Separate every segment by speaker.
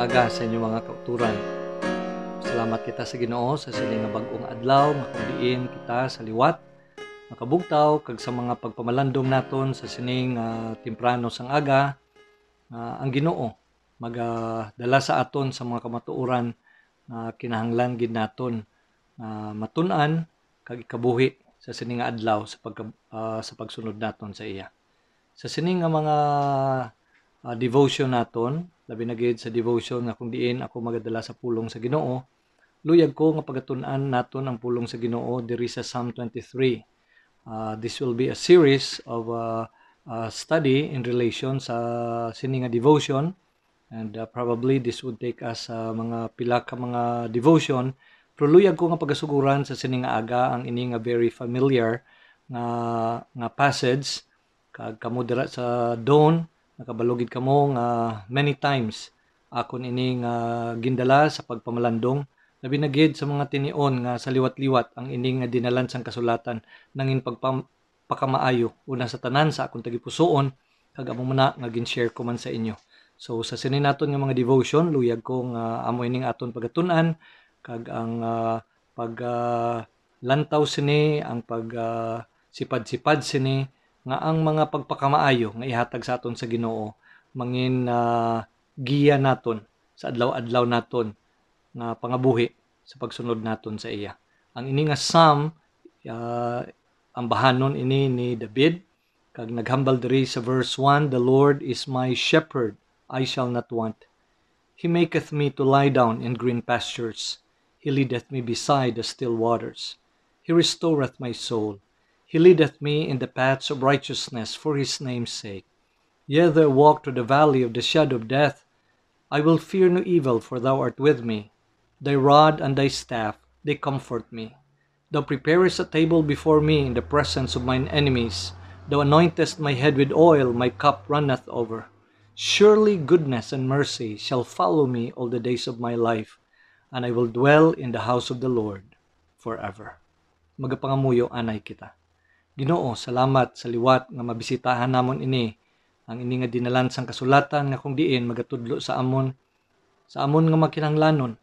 Speaker 1: aga sa inyong mga kauturan. Salamat kita sa Ginoo sa sining nga bag-ong adlaw nga kung diin kita sa liwat makabugtaw kag sa mga pagpamalandong naton sa sining temprano sang aga. Ang Ginoo magadala sa aton sa mga kamatuoran na kinahanglan gid naton matun-an kag ikabuhi sa sining nga adlaw sa pagsunod naton sa iya. Sa sining nga mga devotion naton, labi na gid sa devotion nga kung diin ako magadala sa pulong sa Ginoo, luyag ko nga pagatun-an naton ang pulong sa Ginoo diri sa Psalm 23. This will be a series of study in relation sa sining nga devotion, and probably this would take us mga pila ka mga devotion, pero luyag ko nga pagasuguran sa sining nga aga ang ini nga very familiar nga passage kag kamo dira sa Dawn nakabalugid kamo nga many times akon ini nga gindala sa pagpamalandong labi na gid sa mga tinion nga sa liwat-liwat ang ini nga dinalan sang kasulatan nangin pagpakamaayo una sa tanan sa akong tagipusoon kag amo na nga gin-share ko man sa inyo. So sa sini naton nga mga devotion luyag ko nga amo ining aton pagatun-an kag ang lantaw sini ang sipad-sipad sini nga ang mga pagpakamaayo nga ihatag sa aton sa Ginoo mangin giya naton sa adlaw-adlaw naton nga pangabuhi sa pagsunod naton sa iya. Ang ini nga psalm ang bahanon ini ni David kag naghambal diri sa verse 1, "The Lord is my shepherd, I shall not want. He maketh me to lie down in green pastures. He leadeth me beside the still waters. He restoreth my soul. He leadeth me in the paths of righteousness for his name's sake. Yea, though I walk through the valley of the shadow of death, I will fear no evil, for thou art with me. Thy rod and thy staff, they comfort me. Thou preparest a table before me in the presence of mine enemies. Thou anointest my head with oil, my cup runneth over. Surely goodness and mercy shall follow me all the days of my life, and I will dwell in the house of the Lord forever." Magapangamuyo anay kita. Ginoo, salamat sa liwat nga mabisitahan namon ini ang ini nga dinalan sang kasulatan nga kung diin magatudlo sa amon nga makinahanglanon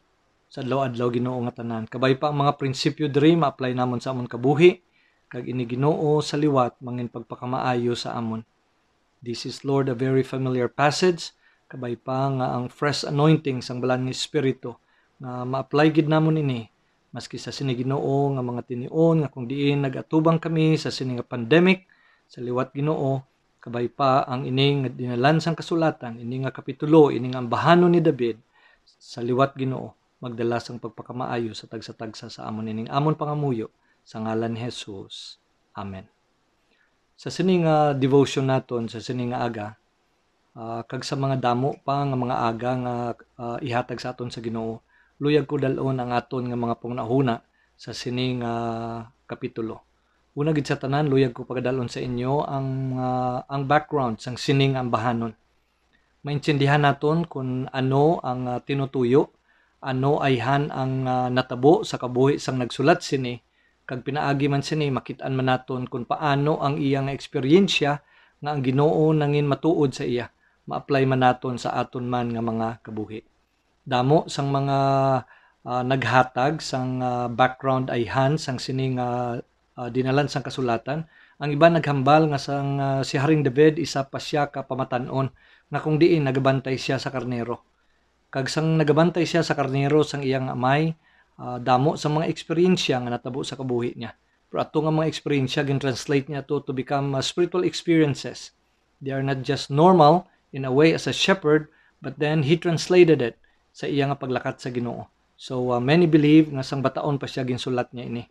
Speaker 1: sa adlaw-adlaw Ginoo nga tanan. Kabay pa ang mga prinsipyo diri ma-apply namon sa amon kabuhi kag ini Ginoo sa liwat mangin pagpakamaayo sa amon. This is, Lord, a very familiar passage. Kabay pa nga ang fresh anointing sang balang nga Espiritu nga ma-apply gid namon ini maski sa sini Ginoo nga mga tinion nga kung diin nagatubang kami sa sini nga pandemic sa liwat Ginoo. Kabay pa ang ini nga dinalan sang kasulatan, ini nga kapitulo, ini nga bahanon ni David sa liwat Ginoo magdala sang pagpakamaayo sa tagsa-tagsa sa amon ining amon pangamuyo sa ngalan ni Jesus. Amen. Sa sini nga devotion naton sa sini nga aga kag sa mga damo pa nga mga aga nga ihatag sa aton sa Ginoo, luyag ko dalon ang aton nga mga pangunahuna sa sining kapitulo. Una gid sa tanan, luyag ko pagadalon sa inyo ang background sang sining ang bahanon. Maintindihan naton kung ano ang tinutuyo, ano ayhan ang natabo sa kabuhi sang nagsulat sini, kag pinaagi man sini makit-an man naton kung paano ang iyang eksperyensya nga ang Ginoo nangin matuod sa iya, ma-apply man naton sa aton man nga mga kabuhi. Damo sang mga naghatag sang background ayhan sang sining dinalan sang kasulatan. Ang iba naghambal nga sang si Haring David isa pa siya ka pamatan-on nga kung diin nagabantay siya sa karnero. Kag sang nagabantay siya sa karnero sang iyang amay, damo sa mga eksperyensya nga natabo sa kabuhi niya. Pero ato nga mga eksperyensya gin-translate niya to become spiritual experiences. They are not just normal in a way as a shepherd, but then he translated it sa iya nga paglakat sa Ginoo. So many believe nga sang bataon pa siya ginsulat niya ini.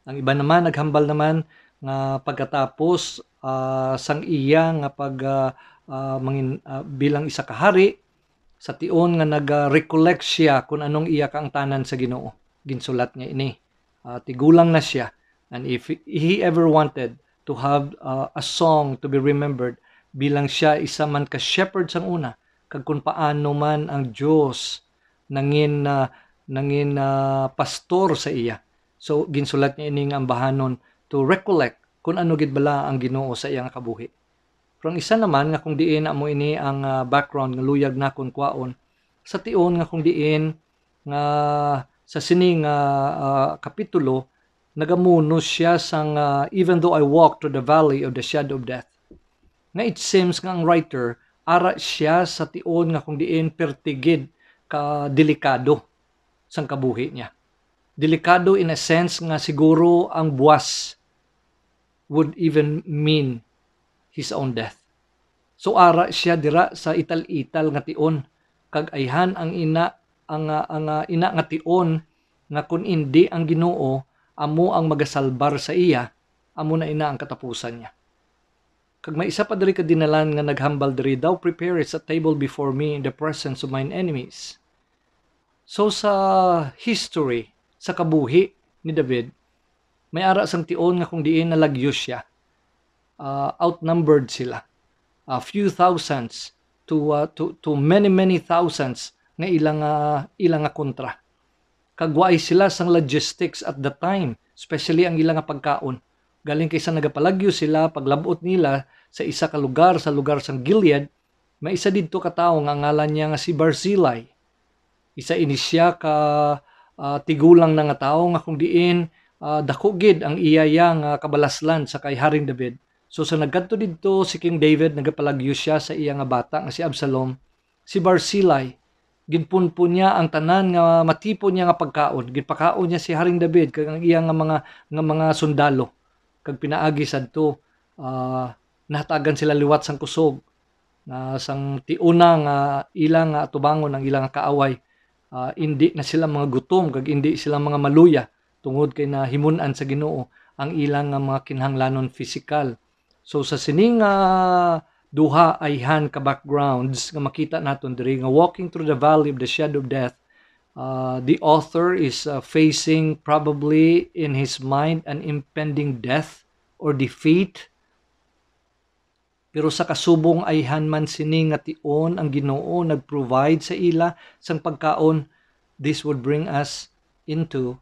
Speaker 1: Ang iba naman naghambal naman nga pagkatapos sang iya nga bilang isa ka hari sa tion nga nag-recollect siya kung anong iya kaang tanan sa Ginoo. Ginsulat niya ini. Tigulang na siya, and if he ever wanted to have a song to be remembered bilang siya isa man ka shepherd sang una, kag kung paano man ang Dios nangin pastor sa iya. So ginsulat niya ini nga ang bahanon to recollect kung ano gid bala ang Ginoo sa iyang kabuhi. Pero ang isa naman nga kung diin amo ini ang background nga luyag na kun kwaon sa tion nga kung diin nga sa sining kapitulo nagamunos siya sang even though I walk through the valley of the shadow of death. Nga it seems nga ang writer ara siya sa tion nga kung diin pertigid ka delikado sang kabuhi niya. Delikado in a sense nga siguro ang buwas would even mean his own death. So ara siya dira sa ital-ital nga tion kag ayhan ang ina nga tion nga kun indi ang Ginoo amo ang magasalbar sa iya, amo na ina ang katapusan niya. Kag may isa pa diri ka dinalan nga naghambal diri, thou preparest a table before me in the presence of mine enemies. So sa history, sa kabuhi ni David, may ara sang tion nga kung diin nalagyos siya. Outnumbered sila. A few thousands to many thousands nga ilang kontra. Kagwaay sila sang logistics at the time, especially ang ilang pagkaon. Galing kaysa nagapalagyo sila paglabot nila sa isa ka lugar, sa lugar sang Gilead, may isa didto ka tawo nga ngalan niya nga si Barzillai. Isa ini siya ka tigulang na nga tawo nga kung diin dako gid ang iyaya nga kabalaslan sa kay Haring David. So sa nagkadto didto si King David nagapalagyo siya sa iya nga bata nga si Absalom, si Barzillai ginpunpon niya ang tanan nga matipon niya nga pagkaon. Ginpakaon niya si Haring David kag ang iya nga mga sundalo. Kag pinaagi sadto nahatagan sila liwat sang kusog na sang tiuna nga ilang nga atubangon ang ilang kaaway. Indi na sila mga gutom kag indi sila mga maluya tungod kay nahimun-an sa Ginoo ang ilang nga mga kinahanglanon physical. So sa sining duha ayhan ka backgrounds nga makita naton diri nga walking through the valley of the shadow of death, the author is facing probably in his mind an impending death or defeat. Pero sa kasubong ayhan man sini nga tion ang Ginoo nag-provide sa ila sang pagkaon. This would bring us into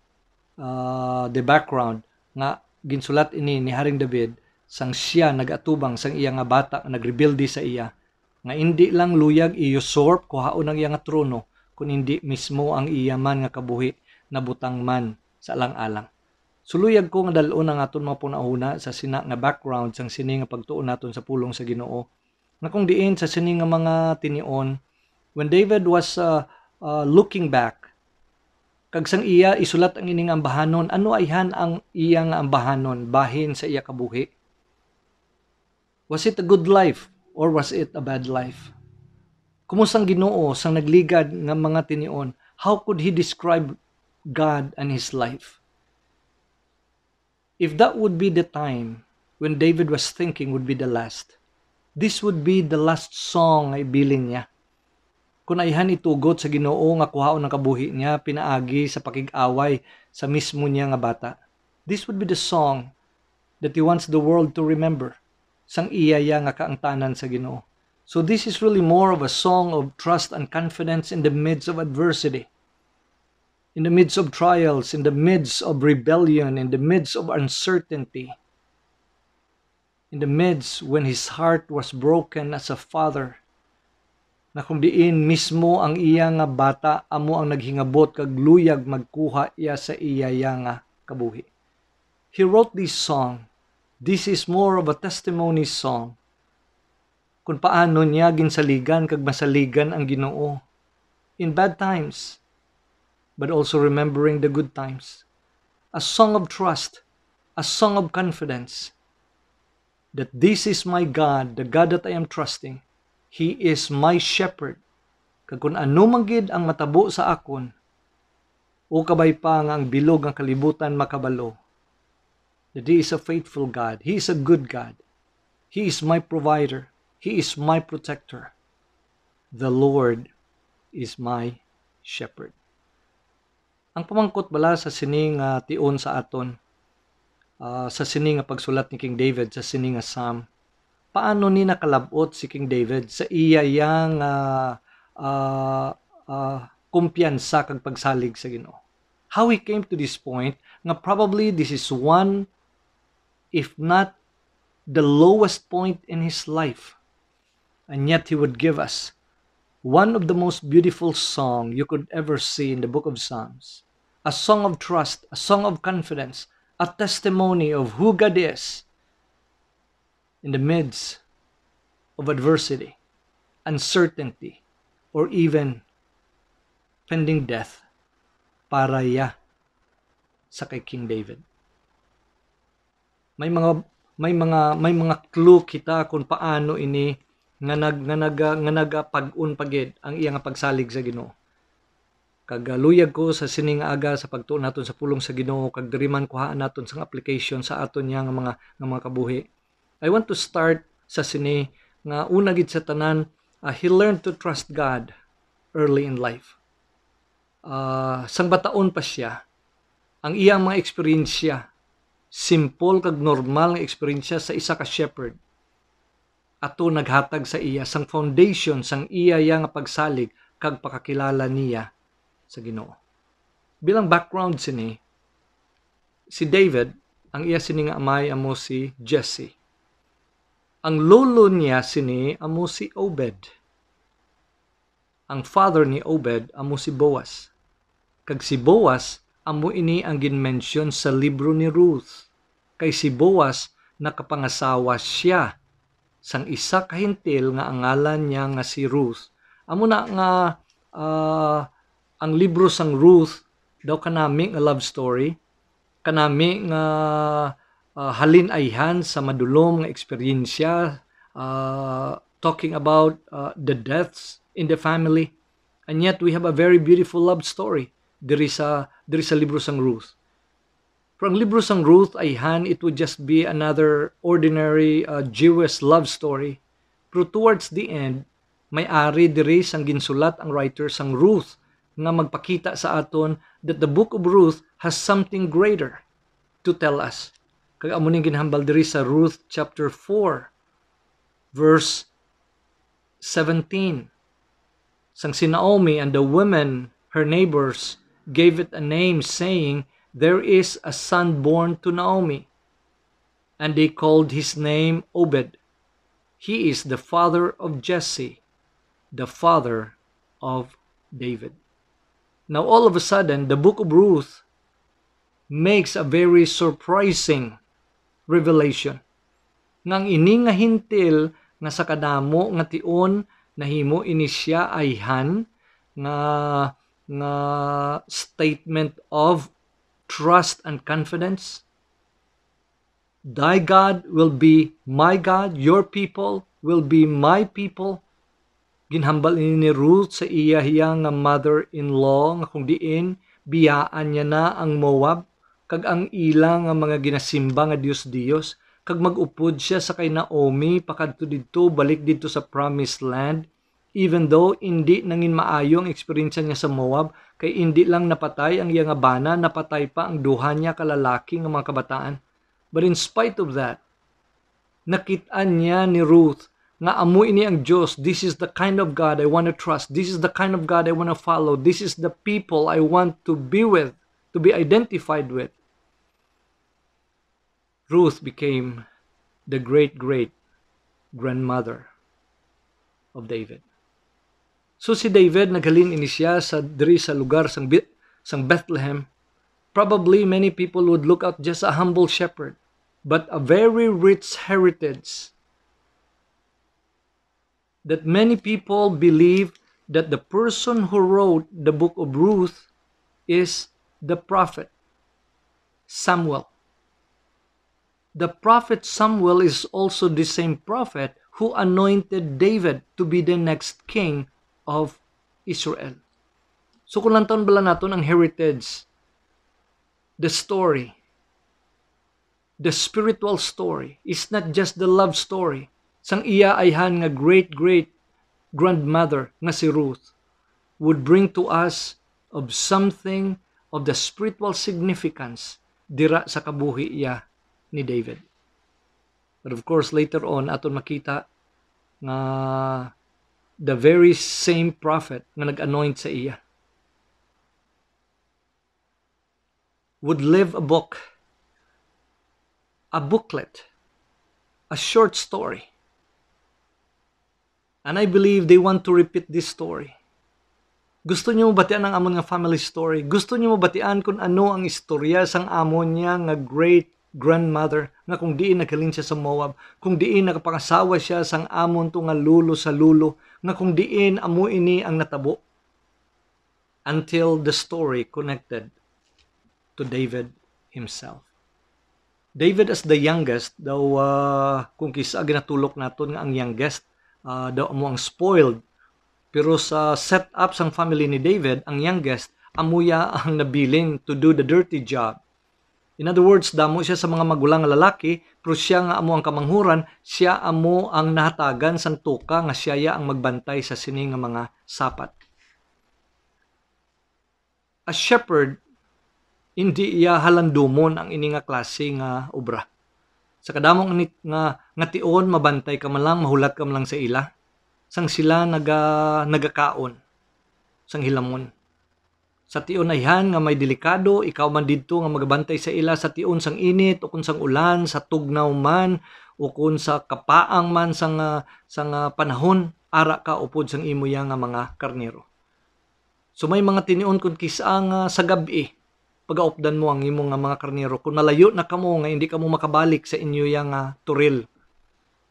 Speaker 1: the background nga ginsulat ini ni Haring David sang siya nagatubang sang iya nga bata nagrebelde sa iya nga indi lang luyag i-usurp kuhaon ang iya nga trono kun hindi mismo ang iya man nga kabuhi nabutang man sa alang-alang. Suluyag ko nga dalon ang aton mga punahuna sa sina nga background sang sini nga pagtuon naton sa pulong sa Ginoo. Nga kung diin sa sini nga mga tinion, when David was looking back, kag sang iya isulat ang ining ambahanon, ano ayhan ang iya nga ambahanon bahin sa iya kabuhi? Was it a good life or was it a bad life? Kumusang Ginoo sang nagligad nga mga tinion, how could he describe God and his life? If that would be the time when David was thinking would be the last, this would be the last song ay bilin niya. Kung ayhan itugot sa Ginoo nga kuhaon ng kabuhi niya, pinaagi sa pakig-away sa mismo niya nga bata, this would be the song that he wants the world to remember sang iyaya nga kaangtanan sa Ginoo. So this is really more of a song of trust and confidence in the midst of adversity. In the midst of trials, in the midst of rebellion, in the midst of uncertainty, in the midst when his heart was broken as a father, na kung diin mismo ang iya nga bata amo ang naghingabot kag luyag magkuha iya sa iyaya nga kabuhi. He wrote this song. This is more of a testimony song kung paano niya ginsaligan kag masaligan ang Ginoo in bad times, but also remembering the good times. A song of trust, a song of confidence that this is my God, the God that I am trusting. He is my shepherd. Kag kung ano man gid ang matabo sa akon, o kabay pa nga ang bilog ang kalibutan makabalo, that He is a faithful God. He is a good God. He is my provider. He is my protector. The Lord is my shepherd. Ang pamangkot bala sa sining tion sa aton, sa sining pagsulat ni King David sa sining psalm, paano ni nakalabot si King David sa iyayang kumpiyansa kag pagsalig sa Ginoo? How he came to this point nga probably this is one, if not the lowest point in his life, and yet he would give us one of the most beautiful song you could ever see in the book of Psalms. A song of trust, a song of confidence, a testimony of who God is in the midst of adversity, uncertainty, or even pending death para sa kay King David. May mga clue kita kung paano ini nga nagapag-un pagid ang iyang pagsalig sa Ginoo. Kagaluyag ko sa sining aga sa pagtuon naton sa pulong sa Ginoo, kag diri man kuhaan naton sang application sa aton nga mga kabuhi. I want to start sa sini nga una gid sa tanan, he learned to trust God early in life. Sang bataon pa siya, ang iyang mga eksperyensya, simple kag normal nga eksperyensya sa isa ka shepherd, ato naghatag sa iya sang foundation sang iya nga pagsalig kag pakakilala niya sa Ginoo. Bilang background sini, si David, ang iya sini nga amay amo si Jesse. Ang lolo niya sini amo si Obed. Ang father ni Obed amo si Boaz. Kag si Boaz amo ini ang ginmention sa libro ni Ruth. Kay si Boaz nakapangasawa siya sang isa ka hintil nga ang ngalan niya nga si Ruth. Amo na nga ang libro sang Ruth daw kanami nga love story, kanami nga halin-ayhan sa madulom nga eksperyensya, talking about the deaths in the family, and yet we have a very beautiful love story diri sa libro sang Ruth. From libro sang Ruth ayhan, it would just be another ordinary Jewish love story, pero towards the end may ari diri sang ginsulat ang writer sang Ruth nga magpakita sa aton that the book of Ruth has something greater to tell us. Kag amo ning ginhambal diri sa Ruth chapter 4 verse 17. Sang si Naomi and the women, her neighbors, gave it a name, saying, "There is a son born to Naomi." And they called his name Obed. He is the father of Jesse, the father of David. Now all of a sudden, the book of Ruth makes a very surprising revelation. Ngang ini nga hintil nga sa kadamo nga tion nahimo ini siya ayhan nga statement of trust and confidence. Thy God will be my God, your people will be my people. Ginhambal ini ni Ruth sa iya nga mother-in-law nga kung diin biyaan niya na ang Moab kag ang ilang nga mga ginasimba nga Dios kag mag-upod siya sa kay Naomi pakadto didto balik didto sa promised land, even though hindi nangin maayo ang eksperyensya niya sa Moab, kay hindi lang napatay ang iya nga bana, napatay pa ang duha niya kalalaki nga mga kabataan. But in spite of that, nakit-an niya ni Ruth nga amo ini ang Diyos. This is the kind of God I want to trust. This is the kind of God I want to follow. This is the people I want to be with, to be identified with. Ruth became the great-great-grandmother of David. So si David naghalin ini siya sa diri sa lugar sang Bethlehem. Probably many people would look at just a humble shepherd, but a very rich heritage that many people believe that the person who wrote the book of Ruth is the prophet Samuel. The prophet Samuel is also the same prophet who anointed David to be the next king of Israel. So kung lantaon bala naton ang heritage, the story, the spiritual story, is not just the love story. Sang iya ayhan nga great-great-grandmother nga si Ruth would bring to us of something of the spiritual significance dira sa kabuhi iya ni David. But of course, later on, aton makita nga the very same prophet nga nag-anoint sa iya would live a booklet, a short story And I believe they want to repeat this story. Gusto niyo batian ang amon nga family story? Gusto niyo batian kung ano ang istorya sang amon niya nga great grandmother nga kung diin nagkalin siya sa Moab, kung diin nakapangasawa siya sang amon to nga lulo sa lulo, nga kung diin amo ini ang natabo, until the story connected to David himself. David as the youngest, daw kung kisa ginatulok naton nga ang youngest, daw amo ang spoiled. Pero sa setup sang family ni David, ang youngest, amuya ang nabilin to do the dirty job. In other words, damo siya sa mga magulang nga lalaki, pero siya nga amo ang kamanghuran, siya amo ang nahatagan sang tuka nga siya ang magbantay sa sini nga mga sapat. As shepherd, hindi iya halandumon ang ini nga klase nga obra. Sa kadamong nga tion, mabantay ka man lang, mahulat ka man lang sa ila, sang sila nagakaon sang hilamon. Sa tion na yan nga may delikado, ikaw man didto nga magabantay sa ila sa tion sang init o kun sang ulan, sa tugnaw man o kun sa kapaang man sang panahon, ara ka upod sang imo yang nga mga karnero. So may mga tinion kun kisa nga sa gabi, pagaupdan mo ang imo nga mga karnero, kung malayo na kamo nga hindi kamo makabalik sa inyo yang turil.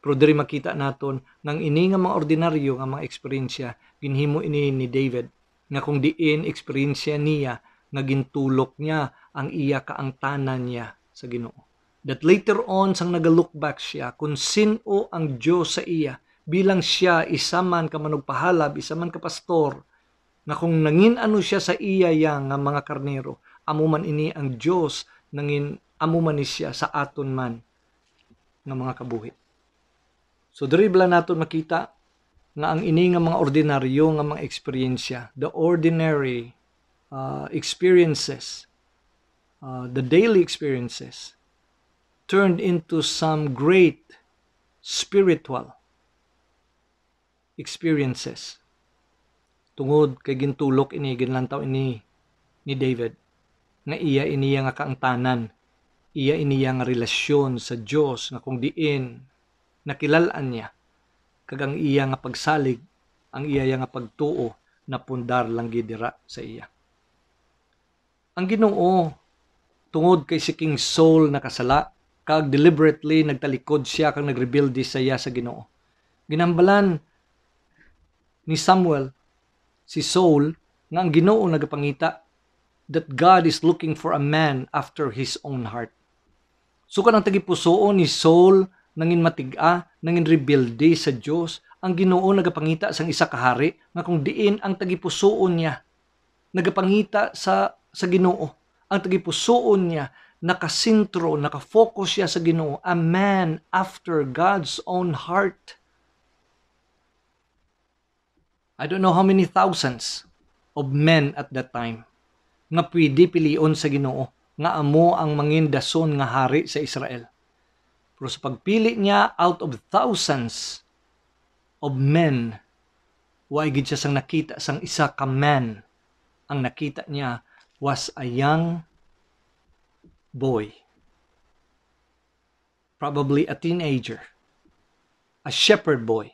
Speaker 1: Pero diri makita naton nang ini nga mga ordinaryo nga mga eksperyensya ginhimo ini ni David nga kung diin eksperyensya niya nga gintulok niya ang iya kaangtanan niya sa Ginoo. That later on sang nagalook back siya kung sino ang Dios sa iya bilang siya isa man ka manugpahalab, isa man ka pastor, nga kung nangin ano siya sa iya yang nga mga karnero, amo man ini ang Dios nangin amo man ni siya sa aton man nga mga kabuhi. So diri bala naton makita nga ang ini nga mga ordinaryo nga mga eksperyensya, the ordinary experiences, the daily experiences turned into some great spiritual experiences. Tungod kay gintulok ini ginlantaw ini ni David nga iya iniya nga kaangtanan, iya iniya nga relasyon sa Dios nga kung diin nakilalaan niya kag ang iya nga pagsalig, ang iya nga pagtuo na pundar lang gidira sa iya. Ang Ginoo tungod kay si King Saul nakasala kag deliberately nagtalikod siya kag nagrebelde sa iya sa Ginoo. Ginambalan ni Samuel si Saul nga ang Ginoo nagapangita that God is looking for a man after his own heart. So kanang tagipusoon ni Saul nangin matiga, nangin rebelde sa Dios, ang Ginoo nagapangita sang isa ka hari nga kung diin ang tagipusoon niya nagapangita sa Ginoo, ang tagipusoon niya nakasintro, nakafocus siya sa Ginoo, a man after God's own heart. I don't know how many thousands of men at that time nga pwede pilion sa Ginoo nga amo ang mangindason nga hari sa Israel. Pero sa pagpili niya out of thousands of men, why gid siya sang nakita sang isa ka man. Ang nakita niya was a young boy, probably a teenager, a shepherd boy,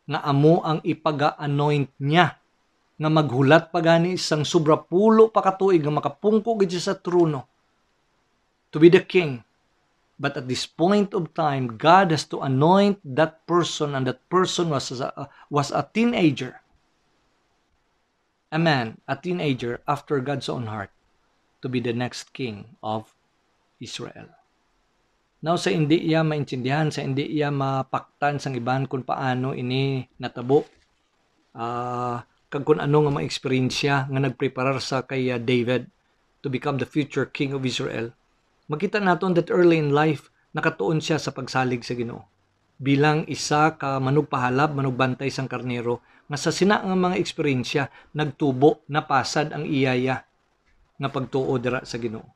Speaker 1: nga amo ang ipaga-anoint niya nga maghulat pa gani isang sobra pulo pa katuig nga makapungko gid siya sa trono to be the king. But at this point of time, God has to anoint that person, and that person was a teenager. A man, a teenager after God's own heart, to be the next king of Israel. Now, sa hindi iya maintindihan, sa hindi iya mapaktan sang iban kung paano ini natabo, kag kung ano nga mga eksperyensya nga nagpreparar sa kay David to become the future king of Israel, makita naton that early in life, nakatuon siya sa pagsalig sa Ginoo. Bilang isa ka manugpahalab, manugbantay sang karnero, nga sa sina nga mga eksperyensya, nagtubo, napasad ang iyaya nga pagtuo dira sa Ginoo.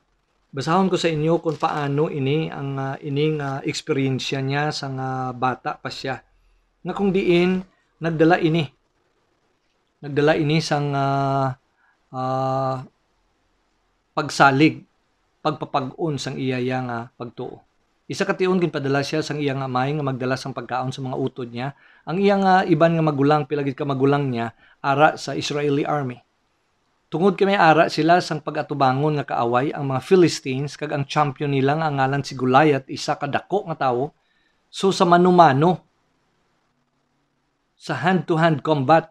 Speaker 1: Basahon ko sa inyo kung paano ini ang ining eksperyensya niya sa nga bata pa siya. Nga kung diin, nagdala ini sang pagsalig, pagpapag-on sang iyaya nga pagtuo. Isa ka tion ginpadala siya sang iyang amay nga magdala sang pagkaon sa mga utod niya. Ang iyang iban nga magulang, pilagid ka magulang niya, ara sa Israeli army. Tungod kay may ara sila sang pag-atubangon nga kaaway ang mga Philistines kag ang champion nila nga ngalan si Goliath, isa ka dako nga tawo. So sa manumano, sa hand-to-hand combat,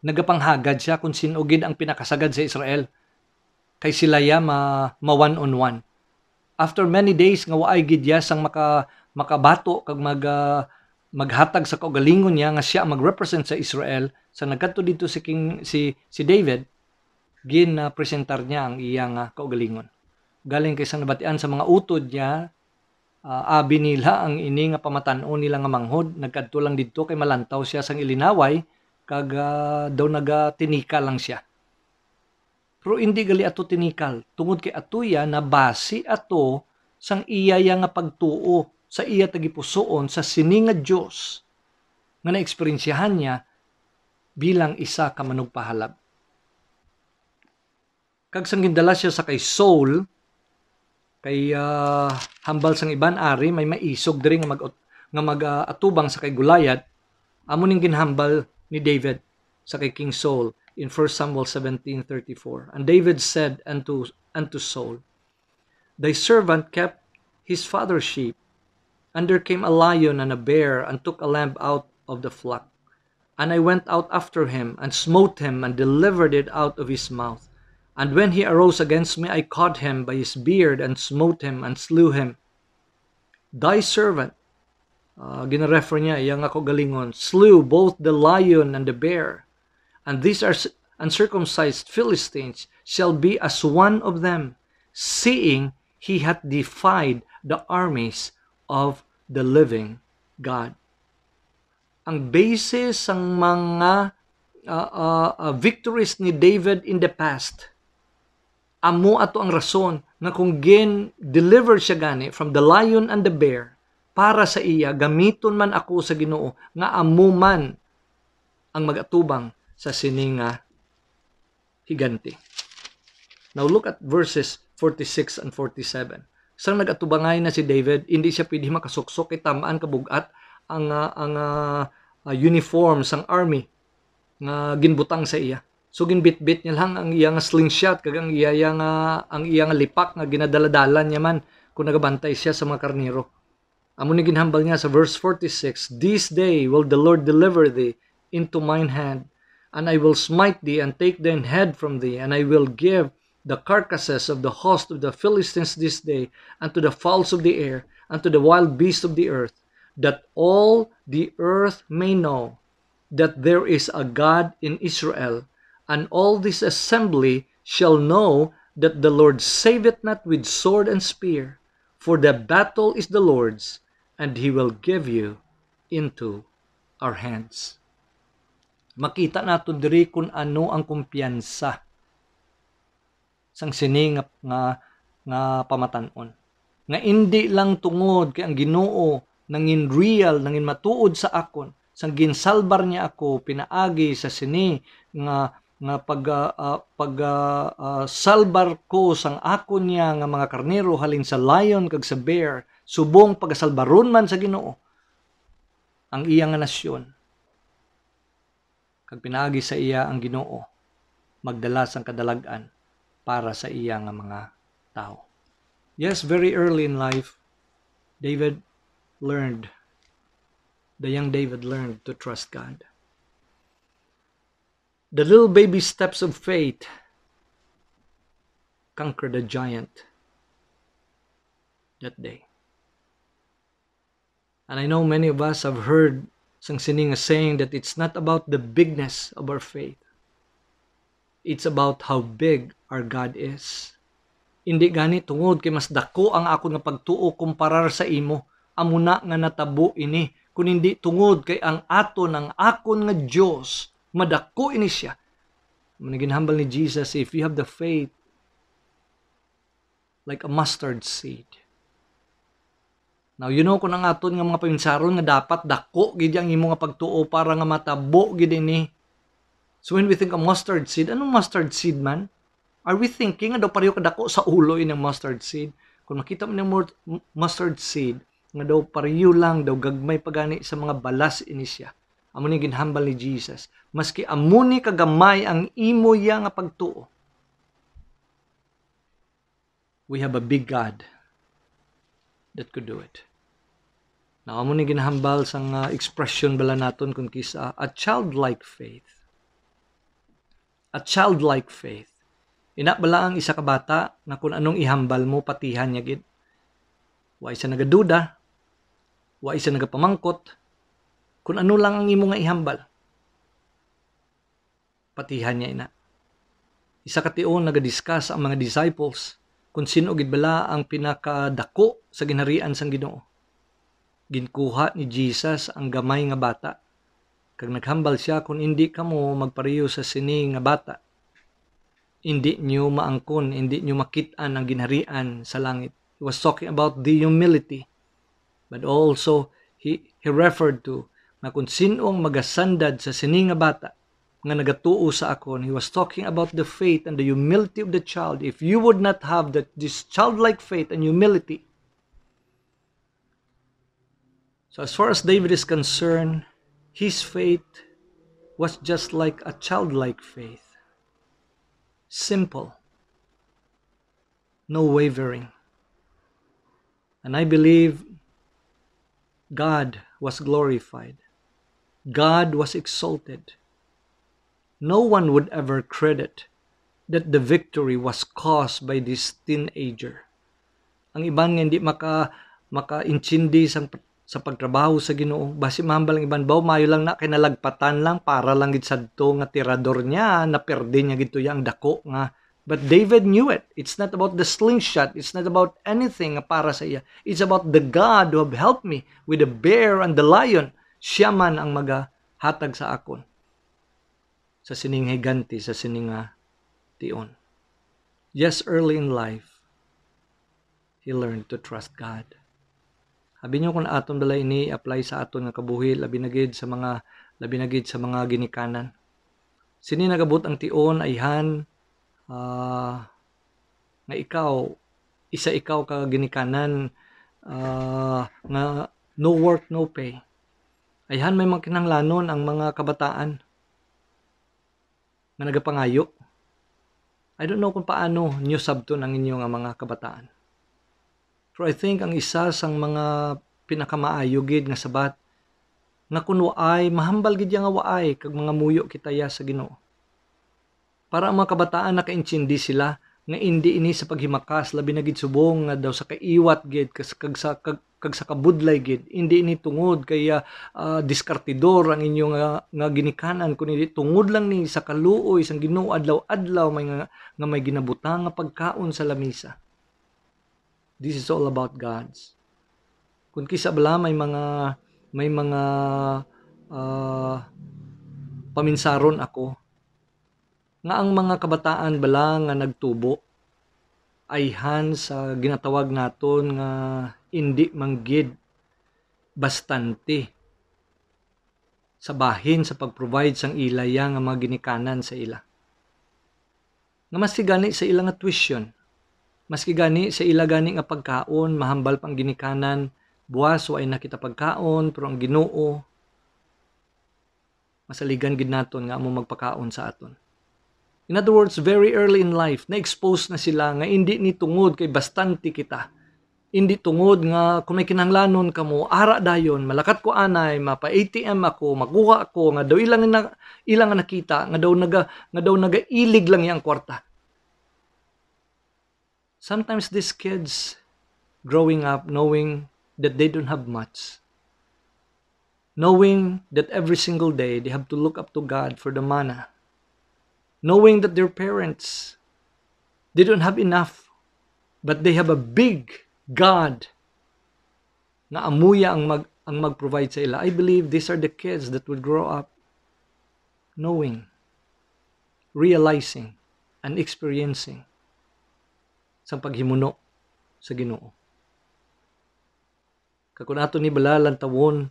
Speaker 1: nagapanghagad siya kung sino gid ang pinakasagad sa Israel. Kay sila ya ma one-on-one. After many days nga waay gid ya sang makabato kag maghatag sa kaugalingon niya nga siya magrepresent sa Israel, sa nagkadto dito si David, presentar niya ang iyang kaugalingon. Galing kay sa nabatian sa mga utod niya, abi nila ang ini nga pamatan-on nila nga manghod, nagkadto lang didto kay malantaw siya sang ilinaway kag daw nagatinika lang siya. Pero hindi gali ato tinikal, tungod kay atuya na base ato sang iya nga pagtuo sa iya tagipusoon sa sini nga Dios nga naeksperiensyahan niya bilang isa ka manugpahalab. Kag sang gindala siya sa kay Saul, kay hambal sang iban ari, may maisog diri nga mag-atubang sa kay Goliath, amo ning ginhambal ni David sa kay King Saul in 1 Samuel 17:34. And David said unto Saul, Thy servant kept his father's sheep, and there came a lion and a bear, and took a lamb out of the flock. And I went out after him, and smote him, and delivered it out of his mouth. And when he arose against me, I caught him by his beard, and smote him, and slew him. Thy servant, ginarefer niya, iyang ako galingon, slew both the lion and the bear. And these are uncircumcised Philistines shall be as one of them, seeing he hath defied the armies of the living God. Ang basis ng mga victories ni David in the past, amo ato ang rason nga kung deliver siya gani from the lion and the bear, para sa iya, gamiton man ako sa Ginoo, nga amo man ang magatubang sa sininga higante. Now look at verses 46 and 47. Sang nagatubangay na si David, hindi siya pwede makasuksok, kay tamaan kabugat ang uniform sang army nga ginbutang sa iya. So ginbitbit niya lang ang iyang slingshot kag ang iyang lipak nga ginadaladala niya man kung nagabantay siya sa mga karnero. Amo ni ginhambal niya sa verse 46, This day will the Lord deliver thee into mine hand, and I will smite thee and take thine head from thee, and I will give the carcasses of the host of the Philistines this day unto the fowls of the air, unto the wild beasts of the earth, that all the earth may know that there is a God in Israel, and all this assembly shall know that the Lord saveth not with sword and spear, for the battle is the Lord's, and He will give you into our hands. Makita nato diri kung ano ang kumpiyansa sang sini nga pamatan-on. Nga hindi lang tungod kay ang Ginoo nangin real, nangin matuod sa akon, sang ginsalbar niya ako pinaagi sa sini nga salbar ko sang ako niya nga mga karnero halin sa lion kag sa bear, subong pagasalbaron man sa Ginoo ang iya nga nasyon, kag pinaagi sa iya ang Ginoo magdala sang kadalagan para sa iya nga mga tao. Yes, very early in life, the young David learned to trust God. The little baby steps of faith conquered the giant that day. And I know many of us have heard sang sining a saying that it's not about the bigness of our faith. It's about how big our God is. Hindi gani tungod kay mas dako ang akon nga pagtuo kumparar sa imo, amuna nga natabo ini, kun hindi tungod kay ang akon nga Dios madako ini siya. Ginhambal ni Jesus, if you have the faith like a mustard seed. Now, you know kung ang aton nga mga paminsaron nga dapat dako gid ang imo nga pagtuo para nga matabo gid ini. So when we think of mustard seed, anong mustard seed man? Are we thinking nga daw pareho kadako sa ulo inang mustard seed? Kung makita mo ng mustard seed, nga daw pariyo lang, daw gagmay pagani sa mga balas ini siya. Amo ni ginhambal ni Jesus. Maski amuni kagamay ang imo ya nga pagtuo. We have a big God that could do it. Na amo ni ginhambal sa nga expression bala naton kung kisa a childlike faith. A childlike faith. Ina bala ang isa ka bata na kung anong ihambal mo patihan niya gid. Wa isa nagaduda, wa isa nagapamangkot, kung ano lang ang imo nga ihambal. Patihan niya ina. Isa ka tion nagadiscuss ang mga disciples kung sino gid bala ang pinakadako sa ginharian sang Ginoo. Ginkuha ni Jesus ang gamay nga bata. Kag naghambal siya kung hindi kamo magpareho sa sini nga bata, hindi nyo maangkon, hindi nyo makitaan ang ginharian sa langit. He was talking about the humility. But also, he referred to na kung sinong magasandad sa sini nga bata nga nagatuo sa akon. He was talking about the faith and the humility of the child. If you would not have this childlike faith and humility. So as far as David is concerned, his faith was just like a childlike faith. Simple. No wavering. And I believe God was glorified. God was exalted. No one would ever credit that the victory was caused by this teenager. Ang iban nga hindi maka-intindi sa pagtrabaho sa Ginoo, basi mahambal ang iban baw mayo lang na kinalagpatan lang para lang gid sadto nga tirador niya na perde niya gito yang dako nga. But David knew it. It's not about the slingshot. It's not about anything para sa iya. It's about the God who have helped me with the bear and the lion. Siya man ang magahatag sa akon. Sa sining higanti, sa sining tion. Just early in life, he learned to trust God. Habi nyo kung aton dala ini apply sa aton nga kabuhi, labi na gid sa mga ginikanan. Sini nagabot ang tion ayhan nga ikaw ka ginikanan nga no work no pay. Ayhan may mga kinahanglanon ang mga kabataan nga nagapangayo. I don't know kung paano nyo sabton ang inyong mga kabataan. Pero I think ang isa sang mga pinakamaayo gid nga sabat nga kun waay mahambal gid nga waay kag mga muyo kitaya sa Ginoo. Para ang mga kabataan nakaintindi sila nga hindi ini sa paghimakas labi na gid subong nga daw sa kaiwat gid kag sa kabudlay gid, hindi ini tungod kaya diskartidor ang inyong nga ginikanan, kun hindi tungod lang ni sa kaluoy sang Ginoo adlaw-adlaw may ginabutang nga pagkaon sa lamisa. This is all about God's. Kung kisa bala may mga paminsaron ako nga ang mga kabataan bala nga nagtubo ayhan sa ginatawag naton nga hindi manggid bastante sa bahin sa pag-provide sang ilaya nga mga ginikanan sa ila. Nga maski gani sa ila nga tuition, maski gani sa ila gani nga pagkaon, mahambal pang ginikanan, buwas wa ay nakita pagkaon, pero ang Ginoo masaligan gid naton nga amo magpakaon sa aton. In other words, very early in life, na-expose na sila nga hindi ni tungod kay bastante kita. Hindi tungod nga kung may kinahanglanon kamo, ara dayon, malakat ko anay, mapa-ATM ako, makuha ako, nga daw ilang nga nakita, nga daw nagailig lang yang kwarta. Sometimes these kids growing up knowing that they don't have much, knowing that every single day they have to look up to God for the manna, knowing that their parents, they don't have enough, but they have a big God na amuya ang mag-provide sa ila. I believe these are the kids that will grow up knowing, realizing, and experiencing sa paghimuno sa Ginoo. Kakun ato ni balalan tawon,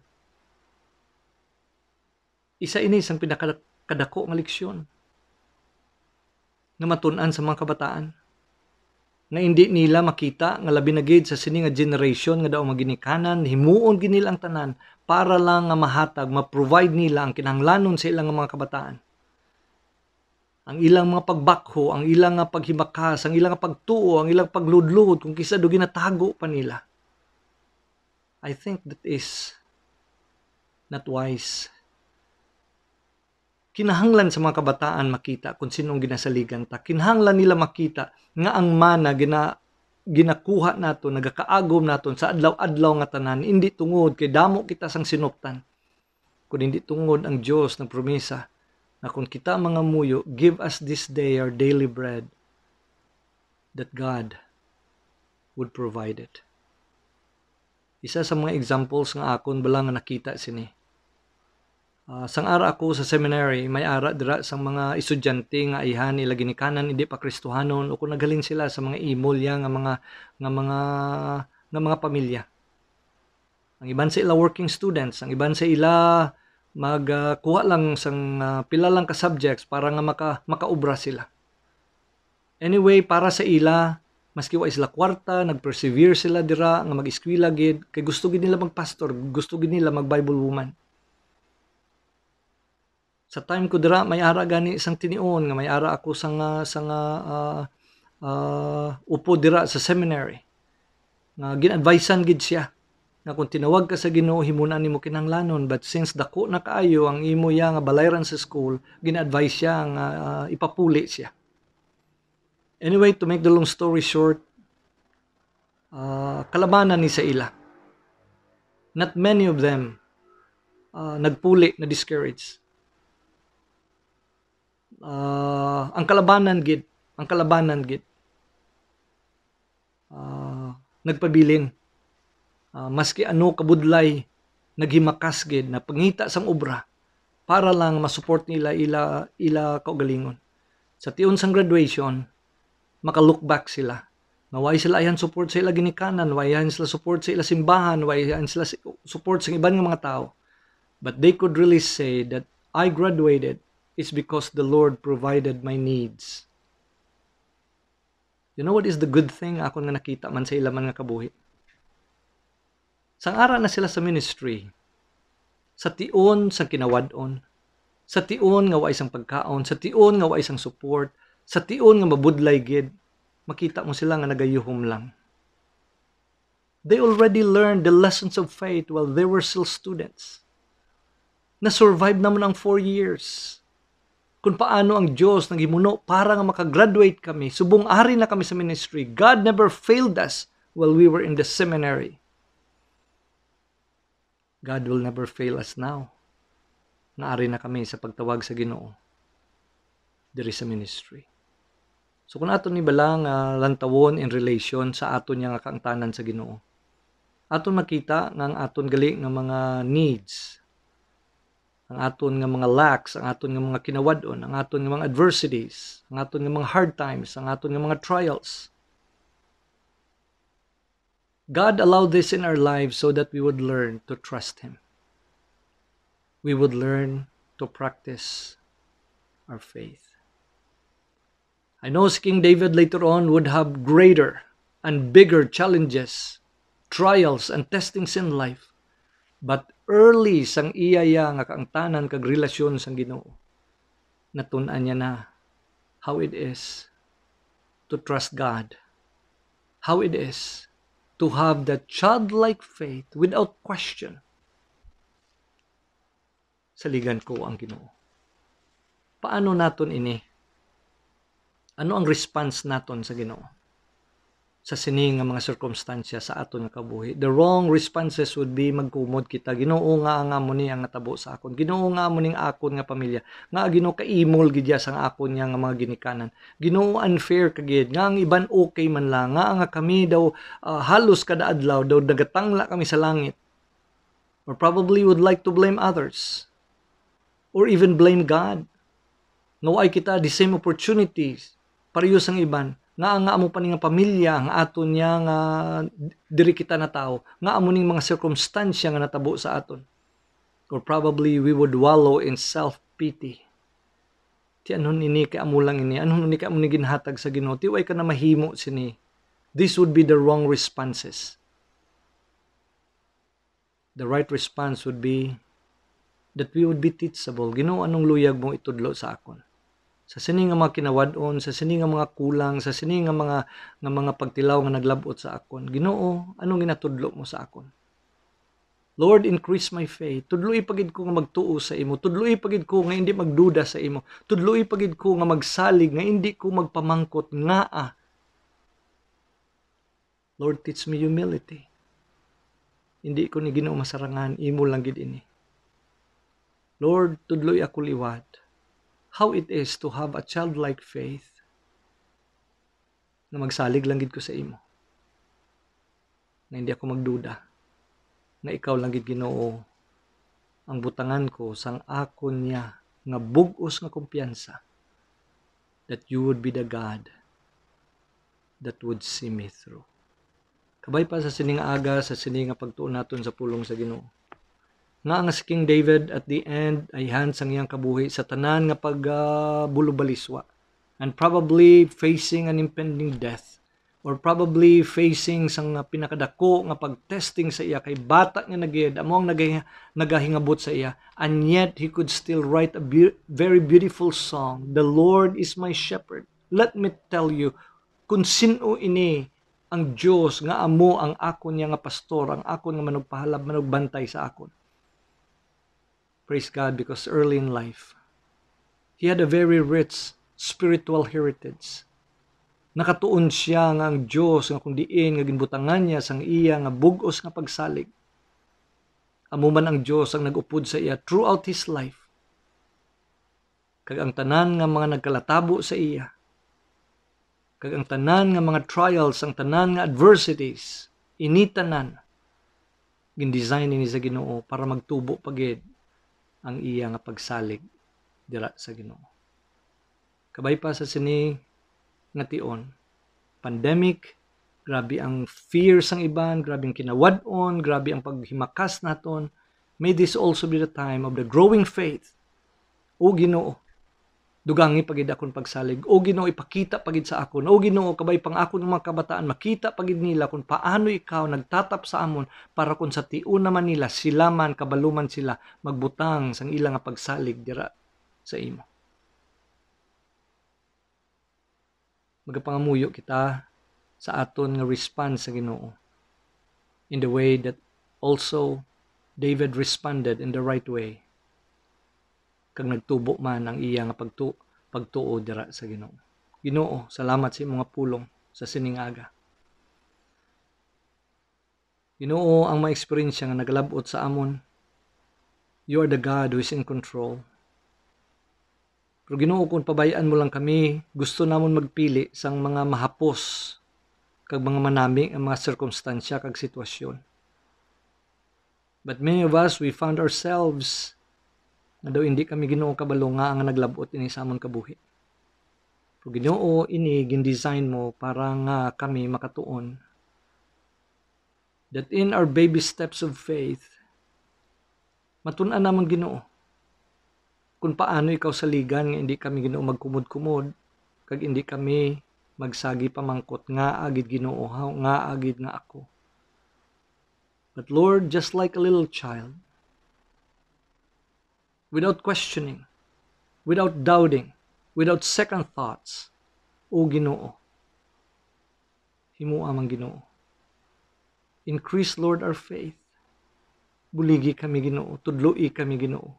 Speaker 1: isa ini sang pinakadako nga leksyon na matun-an sa mga kabataan nga hindi nila makita nga labi na gid sa sini nga generation nga daw maginikanan, himuon gid nila ang tanan para lang nga mahatag, ma-provide nila ang kinahanglanon sa ilang mga kabataan. Ang ilang mga pagbakho, ang ilang nga paghibakas, ang ilang nga pagtuo, ang ilang pagludlod, kung kisa do ginatago pa nila. I think that is not wise. Kinahanglan sa mga kabataan makita kung sinong ginasaligan ta. Kinahanglan nila makita nga ang mana ginakuha nato, nagakaagom naton sa adlaw-adlaw nga tanan, hindi tungod kay damo kita sang sinuptan, kundi hindi tungod ang Dios ng promesa na kung kita mga muyo, give us this day our daily bread, that God would provide it. Isa sa mga examples nga akon bala nga nakita sini. Sang ara ako sa seminary, may ara dira sang mga estudyante nga ihan ila ginikanan hindi pa Kristohanon o kung nagaling sila sa mga imolya nga mga pamilya. Ang iban sa ila working students, ang iban sa ila magkuha lang sang pila lang ka subjects para nga makaubra sila. Anyway, para sa ila, maski wa sila kwarta, nagpersevere sila dira nga mag-eskwela gid kay gusto gid nila magpastor, gusto gid nila mag-Bible woman. Sa time ko dira may ara gani isang tinion nga may ara ako upo dira sa seminary. Nga gin-advisean gid siya nga kung tinawag ka sa Ginoo himunan nimo kinahanglanon, but since dako na kaayo ang imo ya nga balayran sa school, gin-advise siya nga ipapuli siya. Anyway, to make the long story short, kalabanan ni sa ila. Not many of them nagpuli, na discouraged. Ang kalabanan gid nagpabilin, maski ano kabudlay naghimakas gid na pangita sang obra para lang masupport nila ila kaugalingon. Sa tiun sang graduation, maka-look back sila. Na why sila ayan support sa ila ginikanan, why ayan sila support sa ila simbahan, why ayan sila support sa iban nga mga tao. But they could really say that I graduated is because the Lord provided my needs. You know what is the good thing ako nga nakita man sa ila man nga kabuhi? Sang ara na sila sa ministry, sa tion sa kinawadon, sa tion nga wa isang pagkaon, sa tion nga wa isang support, sa tion nga mabudlay gid, makita mo sila nga nagayuhom lang. They already learned the lessons of faith while they were still students. Na-survive naman ang 4 years. Kung paano ang Diyos naghimuno para nga makagraduate kami, subong ari na kami sa ministry. God never failed us while we were in the seminary. God will never fail us now. Naari na kami sa pagtawag sa Ginoo diri sa ministry. So kung aton ni balang lantawon in relation sa aton nga kaangtanan sa Ginoo, aton makita nga ang aton gali nga mga needs, ang aton nga mga lacks, ang aton nga mga kinawadon, ang aton nga mga adversities, ang aton nga mga hard times, ang aton nga mga trials. God allowed this in our lives so that we would learn to trust Him. We would learn to practice our faith. I know King David later on would have greater and bigger challenges, trials, and testings in life. But early sang iyaya nga kaangtanan kag relasyon sang Ginoo, natun-an niya na how it is to trust God. How it is to have that childlike faith without question. Saligan ko ang Ginoo. Paano naton ini? Ano ang response naton sa Ginoo? Sa sining nga mga circumstansya sa aton nga kabuhi. The wrong responses would be magkumod kita. Ginoo nga mo ni ang natabo sa akon. Ginoo nga mo ning akon nga pamilya. Nga Ginoo kaimol gid ya sang akon nga mga ginikanan. Ginoo unfair kagid. Nga ang iban okay man lang. Nga kami daw halos kada adlaw daw nagatangla kami sa langit. Or probably would like to blame others. Or even blame God. Naway kita the same opportunities pareho sang iban. Nga amo pa ning pamilya nga aton niya nga diri kita na tao, nga amo ning mga circumstansya nga natabo sa aton. Or probably we would wallow in self-pity. Ti anon ini kay amo lang ini, anon ini kay amo ni ginhatag sa Ginoo, ti way ka na mahimo sini. This would be the wrong responses. The right response would be that we would be teachable. Ginoo, anong luyag mong itudlo sa akon? Sa sini nga mga kinawad-on, sa sini nga mga kulang, sa sini nga mga pagtilaw nga naglabot sa akon. Ginoo, anong ginatudlo mo sa akon? Lord, increase my faith. Tudloi pagid ko nga magtuo sa imo. Tudloi pagid ko nga hindi magduda sa imo. Tudloi pagid ko nga magsalig, nga hindi ko magpamangkot nga. Lord, teach me humility. Hindi ko ni Ginoo masarangan, imo lang gid ini. Lord, tudloi ako liwat. How it is to have a childlike faith na magsalig lang gid ko sa imo. Na hindi ako magduda. Na ikaw lang gid Ginoo ang butangan ko sang akon niya nga bug-os nga kumpiyansa that you would be the God that would see me through. Kabay pa sa sining aga, sa sining nga pagtuon naton sa pulong sa Ginoo. Nga ang si King David at the end ay hands ang iyang kabuhi sa tanan nga pagbulubaliswa and probably facing an impending death or probably facing sang pinakadako nga pag-testing sa iya kay bata nga nagyed amo ang nagahingabot sa iya, and yet he could still write a very beautiful song. The Lord is my shepherd. Let me tell you, kung sino ini ang Dios nga amo ang akon niya nga pastor, ang akon nga manugpahalab, manugbantay sa akon. Praise God, because early in life he had a very rich spiritual heritage. Nakatuon siya nga ang Dios nga kung diin nga ginbutangan niya sang iya nga bug-os nga pagsalig. Amo man ang Dios ang nag-upod sa iya throughout his life. Kag ang tanan nga mga nagkalatabo sa iya, kag ang tanan nga mga trials, ang tanan nga adversities, initanan gindesign ni sa Ginoo para magtubo pagid ang iya nga pagsalig dira sa Ginoo. Kabay pa sa sini nga tion, pandemic, grabe ang fear sang iban, grabe ang kinawad-on, grabe ang paghimakas naton. May this also be the time of the growing faith. O Ginoo, dugangi pagid akon pagsalig. O Ginoo, ipakita pagid sa akon. O Ginoo, kabay pang akon mga kabataan, makita pagid nila kung paano ikaw nagtatap sa amon para kung sa tion naman nila, sila man, kabaluman sila, magbutang sang ilang nga pagsalig dira sa imo. Magapangamuyo kita sa aton nga response sa Ginoo in the way that also David responded in the right way kag nagtubo man ang iya nga pagtuo dira sa Ginoo. Ginoo, salamat sa imong pulong sa sining aga. Ginoo, ang ma-experience nga nagalabot sa amon, you are the God who is in control. Pero Ginoo, kung pabayaan mo lang kami, gusto namon magpili sang mga mahapos kag mga manami ang mga sirkumstansya kag sitwasyon. But many of us, we found ourselves na daw hindi kami Ginoo kabalo nga ang naglabot ini sa amon kabuhi. Pero Ginoo, ini gindesign mo para nga kami makatuon that in our baby steps of faith, matun-an namon Ginoo kung paano ikaw saligan nga hindi kami Ginoo magkumod-kumod kag hindi kami magsagi pamangkot nga agid Ginoo, nga agid nga ako. But Lord, just like a little child, without questioning, without doubting, without second thoughts, o Ginoo, himuha man Ginoo. Increase, Lord, our faith. Buligi kami Ginoo, tudloi kami Ginoo.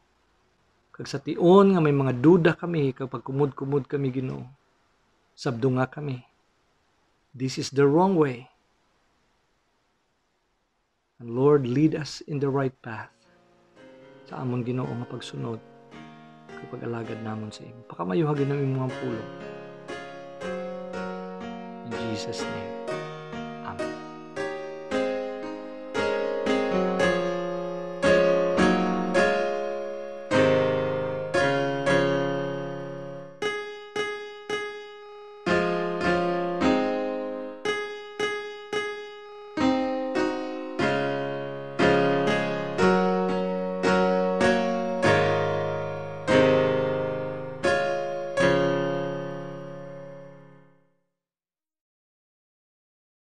Speaker 1: Kag sa tion nga may mga duda kami kapag kumud-kumud kami Ginoo, sabdo nga kami, this is the wrong way. And Lord, lead us in the right path sa amon Ginoo nga pagsunod kapag alagad namon sa imo. Pakamayuhagin namin mga pulong. In Jesus' name.